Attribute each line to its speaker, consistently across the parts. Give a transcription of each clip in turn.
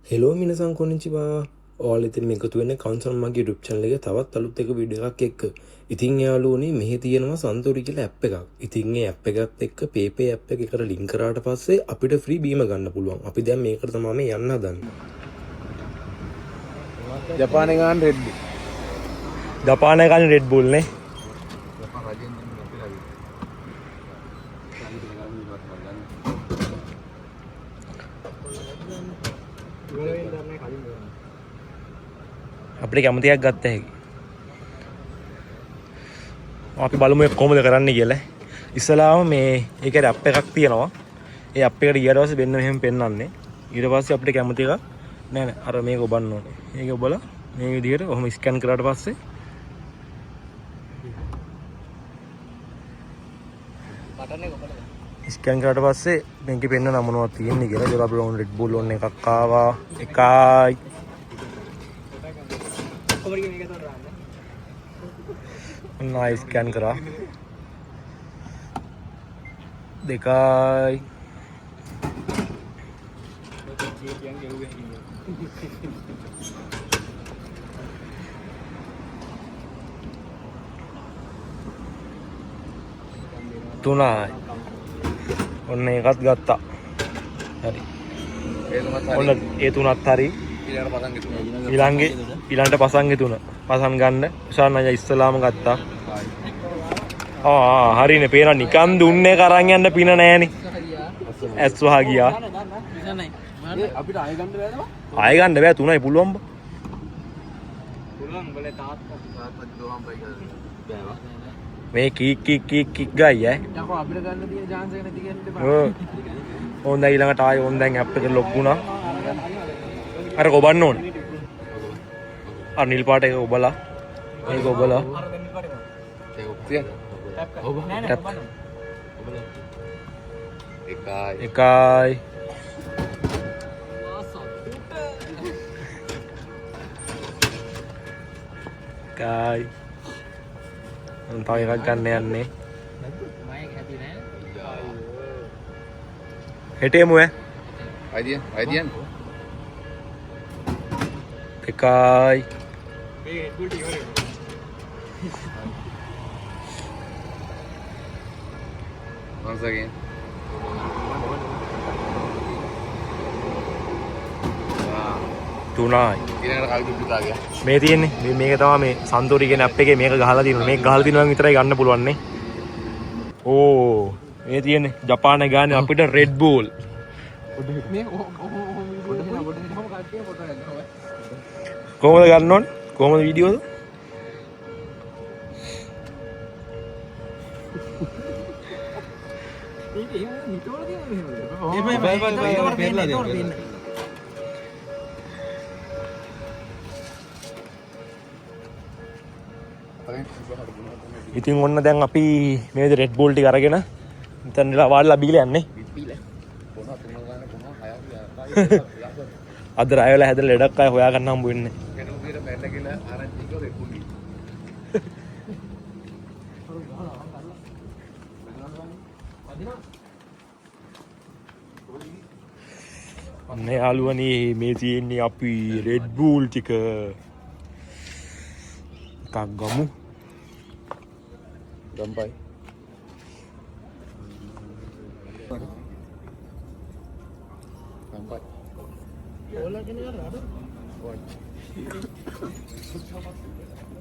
Speaker 1: Hello මිනිසන් කොනිචිවා. ඔයාලා ඉතින් මේකතු වෙන්නේ කවුන්සල් මගේ YouTube channel එකේ තවත් අලුත් එක වීඩියෝ එකක් එක්ක. ඉතින් යාළුවනේ මෙහි තියෙනවා සන්තෝරි කියලා app එකක්. ඉතින් මේ app එකත් එක්ක PayPay app එකකට link කරාට පස්සේ අපිට free බීම ගන්න පුළුවන්. අපි දැන් මේකට තමයි මේ යන්න හදන්නේ.
Speaker 2: ජපානයේ ගන්න Red Bull.
Speaker 1: ජපානයේ ගන්න Red Bull නේ. අපිට කැමති එකක් ගත්ත හැකි. අපි බලමු ඒක කොහොමද කරන්න කියලා. ඉස්සලාම මේ ඒකේ app එකක් තියෙනවා. ඒ app එකට ගියාට පස්සේ මෙන්න මෙහෙම පෙන්නන්නේ. ඊට පස්සේ අපිට කැමති එකක් නෑ අර මේක ඔබන්න ඕනේ. මේක ඔබලා මේ විදිහට ඔහොම ස්කෑන් කරාට පස්සේ බටන් එක ඔබලා ස්කෑන් කරාට පස්සේ මේකේ පෙන්න නමනවා තියෙන්නේ කියලා. ඒක අපිට ඕන Red Bull ඕන එකක් ආවා. එකයි nice scan करा देखा තුනයි ඔන්න එකත් ගත්තා හරි ඔන්න ඒ තුනත් හරි ඊළඟට පසංගේ තුන පසන් ගන්න උසාන්න අය ඉස්සලාම ගත්තා හරිනේ පේනවා නිකන් දුන්නේ කරන් යන්න පින නෑනේ ඇස් වහ ගියා
Speaker 2: අපිට ආය ගන්න බෑද?
Speaker 1: ආය ගන්න බෑ තුනයි පුළුවන් බ
Speaker 2: උඹලේ තාත්තා දෝහම් බයි බෑවා
Speaker 1: මේ කීක් ගයි ඈ
Speaker 2: යකෝ අපිට ගන්න තියෙන chance එක නැති කියන්න එපා
Speaker 1: ඕන් දැන් ඊළඟට ආය ඕන් දැන් ඇප් එක ලොක් වුණා අර කොබන්න ඕනේ අර නිල් පාට එක ඔබලා මේක ඔබලා
Speaker 2: ඒක ඔප්තිය ඔබ
Speaker 1: ටැප්
Speaker 2: එකයි
Speaker 1: එකයි එකයි මම තව එකක් ගන්න යන්නේ හෙටේමු ඈ
Speaker 2: අයිදියන්
Speaker 1: එකයි
Speaker 2: once again
Speaker 1: තුනයි
Speaker 2: ඊළඟට කවුද පුතා ගියා
Speaker 1: මේ තියෙන්නේ මේක තමයි මේ සන්තෝරි කියන ඇප් එකේ මේක ගහලා තියෙනවා මේක ගහලා තියෙනවා නම් විතරයි ගන්න පුළුවන් නේ ඕ මේ තියෙන්නේ ජපානයේ ගානේ අපිට Red Bull
Speaker 2: මේ කොහොමද කට්ටිය ෆොටෝ ගන්නවා
Speaker 1: කොහොමද ගන්න ඕනේ කොහොමද වීඩියෝද
Speaker 2: ඒක එහෙම නිතෝල තියෙනවා මෙහෙම
Speaker 1: ඉතින් ඔන්න දැන් අපි මේ Red Bull ටික අරගෙන මෙතන ඉලා වාඩිලා බීලා යන්නේ අද රායවල හැදලා ලෙඩක් අය හොයා ගන්න හම්බ වෙන්නේ අන්න යාළුවනේ මේ තියෙන්නේ අපි Red Bull ටික එකක් ගමු
Speaker 2: ගම්පයි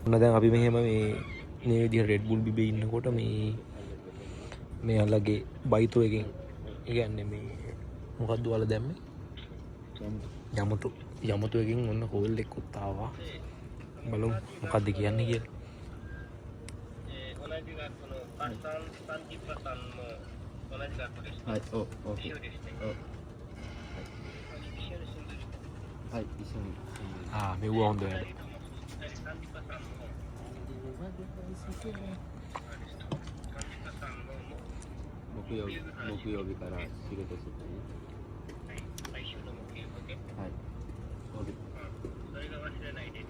Speaker 1: ඔන්න දැන් අපි මෙහෙම මේ විදිහට Red Bull බිබේ ඉන්නකොට මේ අලගේ බයිතෝ එකෙන් කියන්නේ මේ මොකද්ද ඔයාලා දැම්මේ යමතු එකෙන් ඔන්න කෝල් එකකුත් ආවා බලමු මොකද්ද කියන්නේ කියලා මෙව හොඳ වැඩ
Speaker 2: 木曜日から仕事してたね。はい。それが忘れないで。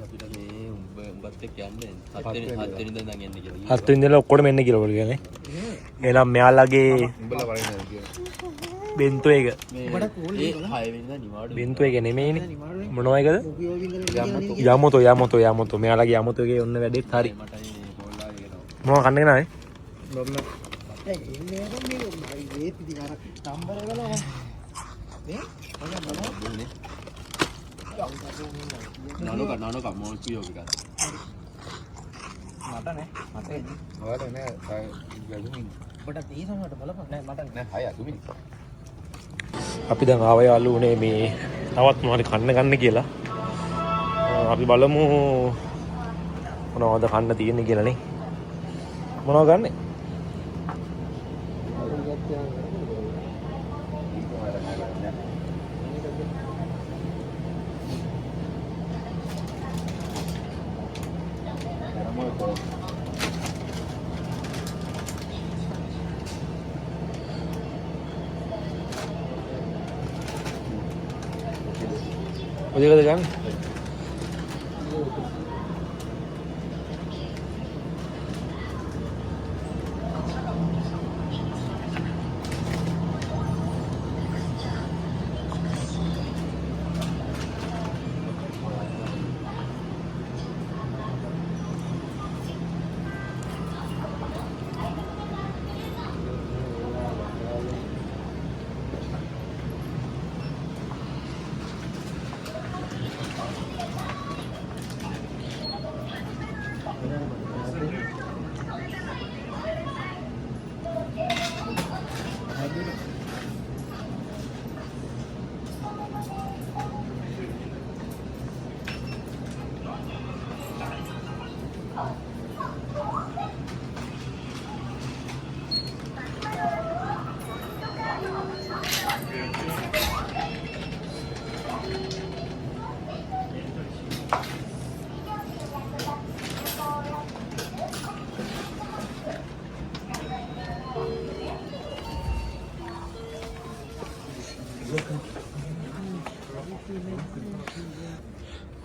Speaker 2: අපිට මේ උඹත් එක්ක යන්නේ 7 වෙනි ඉඳන් යන්න කියලා.
Speaker 1: 7 වෙනි ඉඳලා ඔක්කොම එන්න කියලා ඔයගොල්ලෝ කියන්නේ. එනම් මෙයාලගේ
Speaker 2: උඹලා වරගෙන
Speaker 1: බෙන්තු එක බෙන්තු එක නෙමෙයිනේ මොනවා එකද යමතෝ මෙයාලගේ යමතෝගේ ඔන්න වැඩෙත් හරි මොනවා කන්නේ නැහැ අපි දැන් ආව යාළුවනේ මේ තවත් මොනවද කන්න ගන්න කියලා අපි බලමු මොනවද කන්න තියෙන්නේ කියලා නේ මොනවද ගන්නෙ ඔය දෙකද ගන්න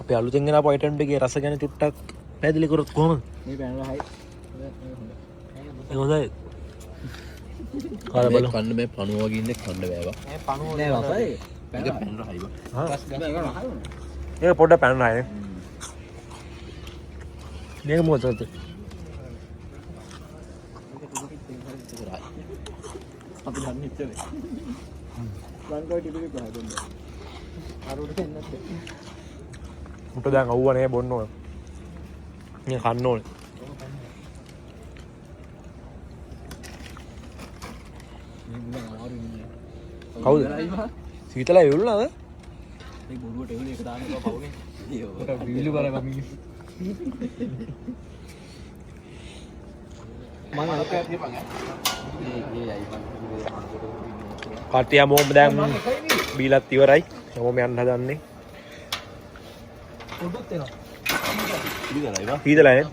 Speaker 1: අපි අලුතෙන් ගෙන ආපු අයිටම් එකේ රස ගැන චුට්ටක් පැහැදිලි කරොත් කොහමද
Speaker 2: මේ පැනලා හයි
Speaker 1: ඒක හොඳයි කාලා බලමු
Speaker 2: කන්න මේ පණුව වගේ ඉන්නේ කන්න බෑවා මේ පණුව නෑ රසයි මේක පැනලා හයිවා
Speaker 1: ඒක පොඩ්ඩක් පැනලා හයි මේක මොකද
Speaker 2: අපි දන්නේ ඉතින් ලංකාවේ ටිකේ කොහොමද අරුවට එන්නත්
Speaker 1: මුට දැන් අවුව නේ බොන්න ඕන මේ කන්න ඕනේ කවුද සීතලයි වෙලුණාද
Speaker 2: මේ බොරුවට එවුනේ එක දාන්න එපා පවගේ ඒක විලු කරා මම අල්කයක් දීපන්
Speaker 1: කට්ටිය මොම් දැන් බීලත් ඉවරයි මොම් යන්න හදන්නේ
Speaker 2: පොඩ්ඩක් එනවා ඉතින්
Speaker 1: හීදලා නේ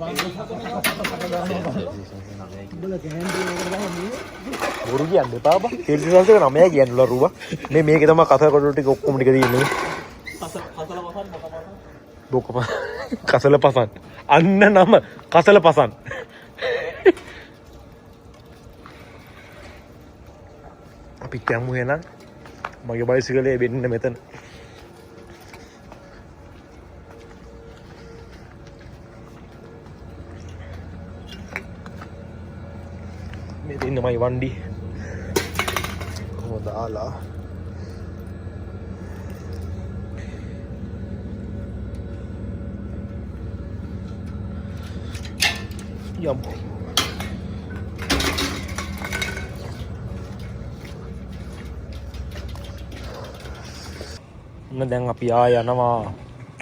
Speaker 1: බොරු කියන්නේ එපා බා තෙල්සිසස් එක 9 කියන්නලා රුවා මේ මේකේ තමයි කසල කොටු ටික ඔක්කොම ටික තියෙන්නේ බොකප කසල පසන් අන්න නම කසල පසන් අපි යමු එහෙනම් මගේ බයිසිකලේ වෙන්න මෙතන මේ ඉන්න මයි වණ්ඩි කොහොමද ආලා යමු දැන් අපි යනවා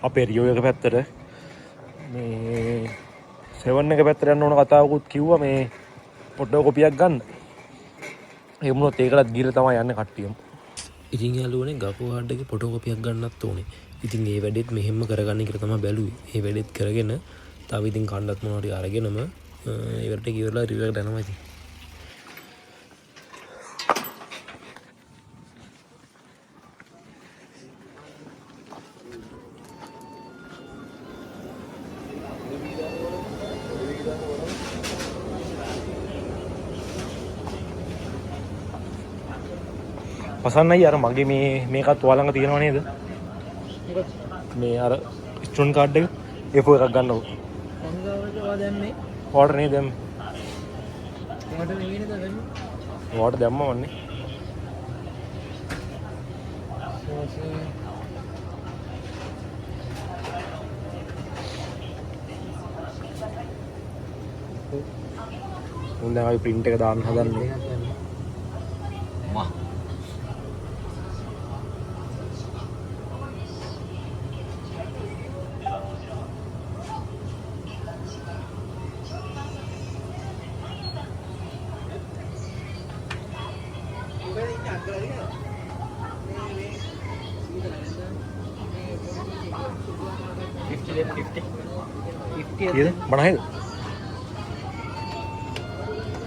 Speaker 1: අපේ රියෝ එක පැත්තට මේ 7 එක පැත්තට යන්න ඕන කතාවකුත් කිව්වා මේ ෆොටෝ කොපියක් ගන්න ඒ වුණොත් ඒකටත් ගිහලා තමයි යන්නේ කට්ටියම ඉතින් යාළුවනේ ගකෝහාඩ් එකේ ෆොටෝ කොපියක් ගන්නත් ඕනේ ඉතින් ඒ වැඩෙත් මෙහෙම කරගන්න කියලා තමයි බැලුවේ ඒ වැඩෙත් කරගෙන තව ඉතින් කණ්ඩත් මොනවා හරි අරගෙනම ඒවට කිව්වලා රිවර් එකට යනවා ඉතින් පසන්නයි අර මගේ මේකත් ඔයාලා ළඟ තියෙනව නේද? මේ අර ස්ටෝන් කාඩ් එක A4 එකක් ගන්නකො. ඔයාලට නේද දැම්මේ? ඔයාලට දැම්මම වන්නේ. උන් දැන් අපි print එක දාන්න හදන්නේ.
Speaker 2: මා
Speaker 1: කීයද? 50යිද?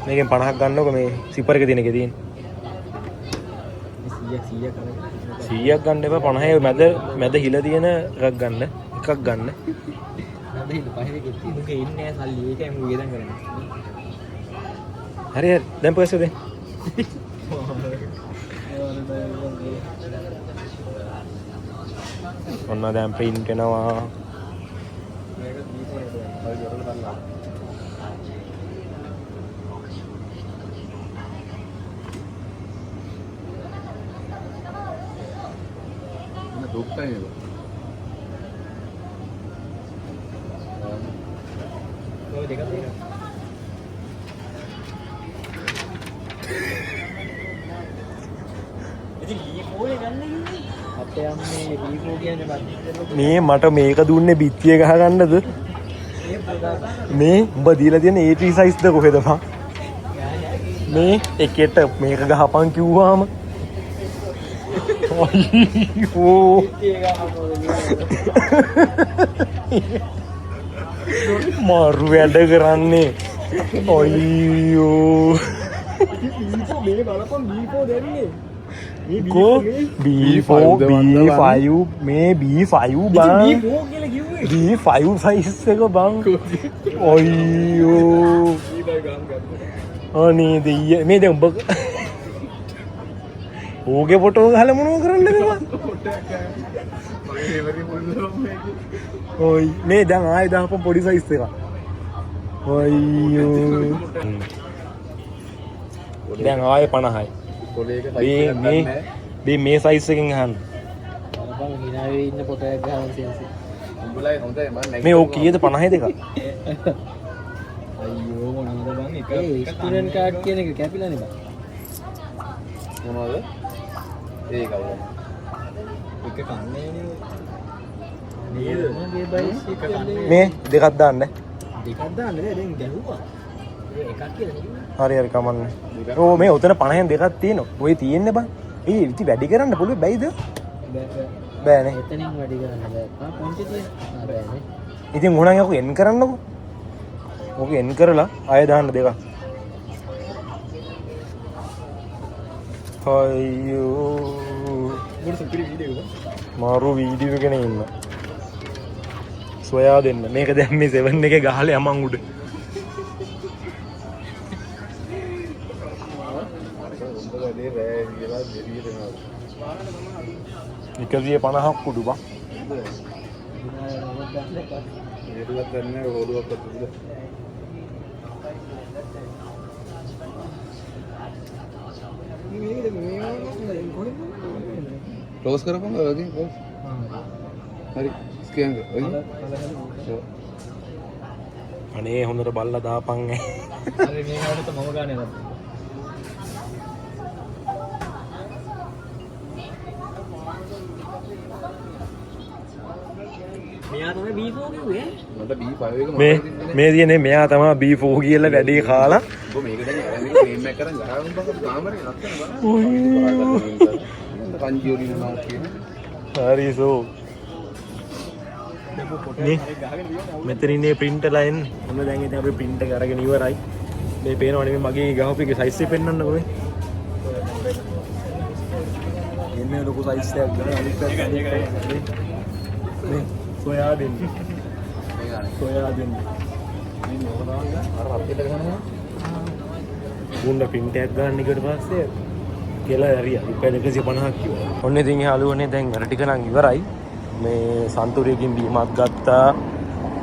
Speaker 1: මේකෙන් 50ක් ගන්නකො මේ සිපර් එකේ තියෙන එකේ තියෙන. 100ක් ගන්න එපා 50 මැද හිල තියෙන එකක් ගන්න. එකක් ගන්න.
Speaker 2: මැද හිල පහේ ගෙත්ති මුකේ ඉන්නේ සල්ලි ඒකයි මු වේදන් කරන්නේ.
Speaker 1: හරි හරි දැන් පස්සේ දෙන්න. ඔන්න දැන් print වෙනවා.
Speaker 2: දුක්ඛය ඔය දෙක තියෙනවා. ඉතින් ඊ4 ගන්න කිව්වේ අපේ අම්මේ ඊ4 කියන්නේ බද්දිට
Speaker 1: මේ මට මේක දුන්නේ බිත්තිය ගහ ගන්නද? මේ උඹ දීලා තියෙන A3 size ද කොහෙද බං? මේ එකට මේක ගහපන් කිව්වාම අයියෝ මාරු වැඩ කරන්නේ අයියෝ
Speaker 2: මේ බලපන් B4 දෙන්නේ
Speaker 1: කෝ B4 මේ B5 බං
Speaker 2: B4 කියලා කිව්වේ
Speaker 1: B5 size එක බං අයියෝ අනේ දෙයිය මේ දැන් උඹ ඕගේ ෆොටෝ ගහලා මොනව කරන්නද මම ඔයි මේ දැන් ආයෙ දාපන් පොඩි සයිස් එකක් අයියෝ දැන් ආයෙ 50යි මේ සයිස් එකෙන් අහන්න
Speaker 2: බලපන් හිනාවේ ඉන්න ෆොටෝ එකක් ගහන සෙන්සි උඹලා හොඳයි මම
Speaker 1: මේ ඕක කීයද 50 දෙක
Speaker 2: අයියෝ මොනවද බං එක ස්ටුඩන්ට් කාඩ් කියන එක කැපිලානේ බං මොනවද ඒක කවුද එක කන්නේ නේද මගේ බයිස් එක කන්නේ
Speaker 1: මේ දෙකක් දාන්න
Speaker 2: දෙකක් දාන්න බෑ දැන් ගැහුවා එකක් කියලා
Speaker 1: හරි හරි කමන්නේ ඕ මේ උතන 50න් දෙකක් තියෙනවා ඔය තියෙන්නේ බං ඒ ඉති වැඩි කරන්න පුළුවන් බැයිද බෑනේ
Speaker 2: එතනින් වැඩි කරන්න බෑ පොන්චි තියෙන බෑනේ
Speaker 1: ඉතින් මොනනම් යකෝ එන් කරන්නකෝ ඕක එන් කරලා ආයෙ දාන්න දෙකක් අයියෝ
Speaker 2: මොකද සුපිරි වීඩියෝ එක
Speaker 1: මාරු වීඩියෝ එකනේ ඉන්න සොයා දෙන්න මේක දැන් මේ 7 එකේ ගහලා යමන් උඩ 150ක් කුඩු බං
Speaker 3: क्लोज करो पंगा ओके हरी स्कैन करो
Speaker 1: අනේ හොඳට බල්ලා දාපන්
Speaker 2: හරි මේකට මම ගානේ නැත්නම් මෙයා තමයි B4 කිව්වේ
Speaker 3: මට B5 එක
Speaker 1: මේ තියෙන්නේ මෙයා තමයි B4 කියලා වැඩි කාලා
Speaker 3: ඔබ මේක දැන් අරගෙන ෆ්‍රේම් එක කරන් ගහගෙන බං කාමරේ ලස්සන බලන්න පංජියෝලි නවා කියන
Speaker 1: හරිසෝ මෙතන ඉන්නේ ප්‍රින්ටර්ලා එන්නේ මොන දැන් ඉතින් අපි ප්‍රින්ට් එක අරගෙන ඉවරයි මේ පේනවනේ මේ මගේ ගහපුවේ සයිස් එක පෙන්වන්නකො මේ එන්නේ ලොකු සයිස් එකක් ගන්න අනිත් පැත්තට මේ සොයා දෙන්න සොයා දෙන්න
Speaker 3: මේ මොකද අර අපිට ගහනවා
Speaker 1: මුන්න ප්‍රින්ට් එකක් ගන්න ඊට පස්සේ කියලා හරි රුපියල් 150ක් කිව්වා. ඔන්න ඉතින් යාළුවනේ දැන් වැඩ ටික නම් ඉවරයි. මේ සන්තුරියකින් බීමක් ගත්තා,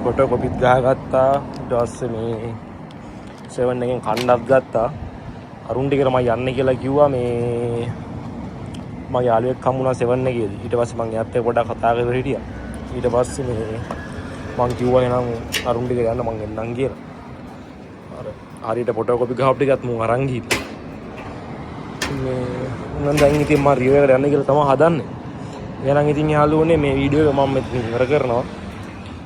Speaker 1: ෆොටෝ කොපිත් ගහගත්තා. ඊට පස්සේ මේ 7 එකෙන් කණ්ඩක් ගත්තා. අරුන් ටිකට මම යන්නේ කියලා කිව්වා. මේ මගේ යාළුවෙක් හම්බුණා 7 එකේදී. ඊට පස්සේ මම එයාත් එක්ක පොඩක් කතා කරලා හිටියා. ඊට පස්සේ මේ මං කිව්වා එනම් අරුන් ටික යන්න මං එන්නම් කියලා. අර හරියට ෆොටෝ කොපි ගහපු ටිකත් මම අරන් ගිහින්. මේ මම දැන් ඉතින් මම රියව් එකට යන්න කියලා තමයි හදන්නේ. එහෙනම් ඉතින් යාළුවනේ මේ වීඩියෝ එක මම මෙතන ඉවර කරනවා.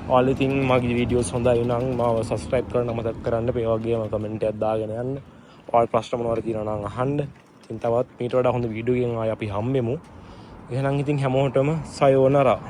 Speaker 1: ඔයාලා ඉතින් මගේ වීඩියෝස් හොඳයි නම් මාව subscribe කරන්න මතක් කරන්න. ඒ වගේම කමෙන්ට් එකක් දාගෙන යන්න. ඔයාලා ප්‍රශ්න මොනවද තියෙනවා නම් අහන්න. ඉතින් තවත් මීට වඩා හොඳ වීඩියෝ එකකින් ආයි අපි හම්බෙමු. එහෙනම් ඉතින් හැමෝටම සයෝනරා.